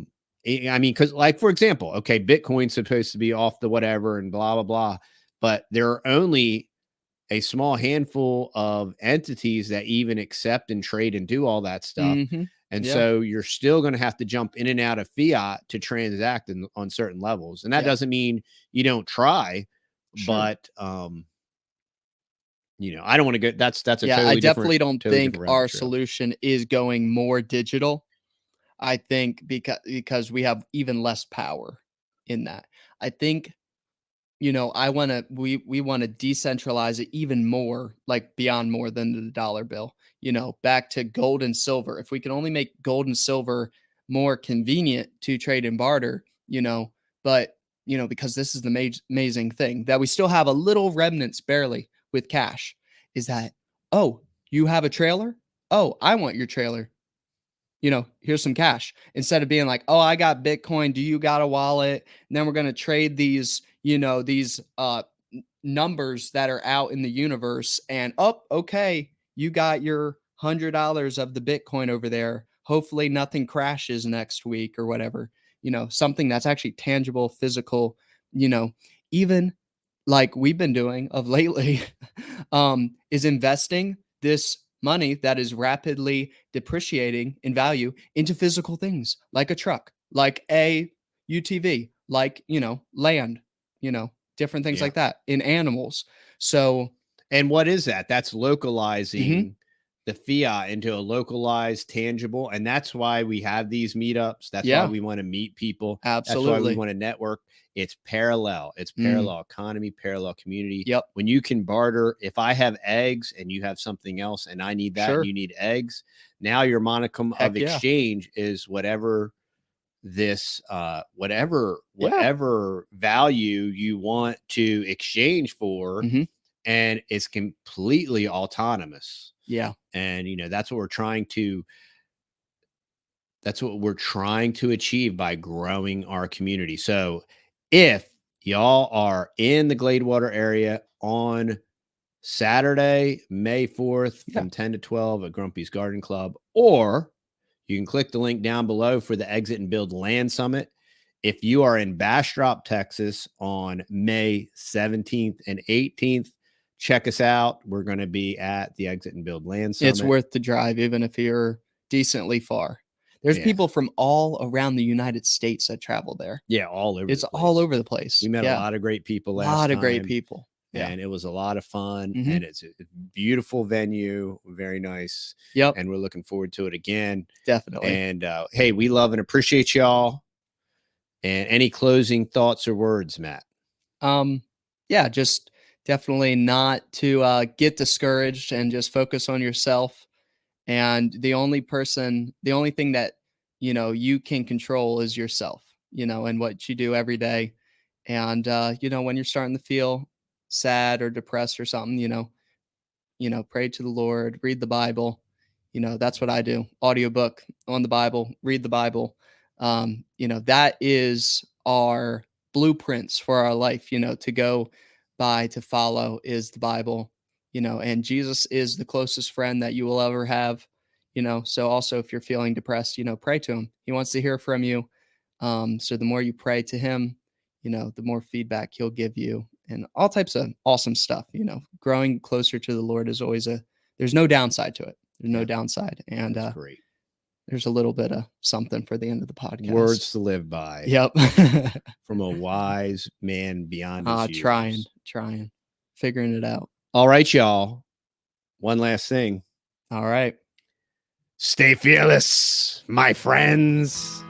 mean, because like, for example, okay, Bitcoin's supposed to be off the whatever and blah, blah, blah, but there are only a small handful of entities that even accept and trade and do all that stuff. And so you're still going to have to jump in and out of fiat to transact on certain levels. And that doesn't mean you don't try, but, you know, I don't want to go. That's a totally I definitely different, don't think our solution is going more digital. I think because we have even less power in that. I think, you know, we want to decentralize it even more, like beyond more than the dollar bill, you know, back to gold and silver. If we can only make gold and silver more convenient to trade and barter, you know, but, you know, because this is the amazing thing that we still have a little remnants barely with cash is that, oh, you have a trailer? Oh, I want your trailer. You know, here's some cash, instead of being like, oh, I got Bitcoin. Do you got a wallet? And then we're going to trade these, you know, these numbers that are out in the universe. And okay, you got your $100 of the Bitcoin over there. Hopefully nothing crashes next week or whatever, you know, something that's actually tangible, physical, you know, even like we've been doing of lately, is investing this money that is rapidly depreciating in value into physical things like a truck, like a UTV, like, you know, land, you know, different things like that, in animals. So, and what is that? That's localizing the fiat into a localized, tangible. And that's why we have these meetups. That's why we want to meet people. Absolutely. That's why we want to network. It's parallel. It's parallel economy, parallel community. Yep. When you can barter, if I have eggs and you have something else and I need that, and you need eggs, now your monicum of exchange is whatever this whatever value you want to exchange for, and it's completely autonomous. And you know, that's what we're trying to achieve by growing our community. So if y'all are in the Gladewater area on Saturday, May 4th from 10 to 12 at Grumpy's Garden Club, or you can click the link down below for the Exit and Build Land Summit. If you are in Bastrop, Texas on May 17th and 18th, check us out. We're going to be at the Exit and Build Land Summit. It's worth the drive, even if you're decently far. There's people from all around the United States that travel there. Yeah, all over. It's all over the place. We met a lot of great people last time. A lot of great people. And it was a lot of fun. And it's a beautiful venue. Very nice. And we're looking forward to it again. Definitely. And hey, we love and appreciate y'all. And any closing thoughts or words, Matt? Yeah, just definitely not to get discouraged and just focus on yourself. And the only thing that, you know, you can control is yourself, you know, and what you do every day. And, you know, when you're starting to feel sad or depressed or something, you know, pray to the Lord, read the Bible. You know, that's what I do. Audiobook on the Bible, read the Bible. You know, that is our blueprints for our life, you know, to go by, to follow is the Bible, you know, and Jesus is the closest friend that you will ever have, you know. So also, if you're feeling depressed, you know, pray to him. He wants to hear from you. So the more you pray to him, you know, the more feedback he'll give you, and all types of awesome stuff. You know, growing closer to the Lord is always there's no downside to it. There's no downside. And that's great. There's a little bit of something for the end of the podcast. Words to live by. Yep. From a wise man beyond his years. Trying, figuring it out. All right, y'all. One last thing. All right. Stay fearless, my friends.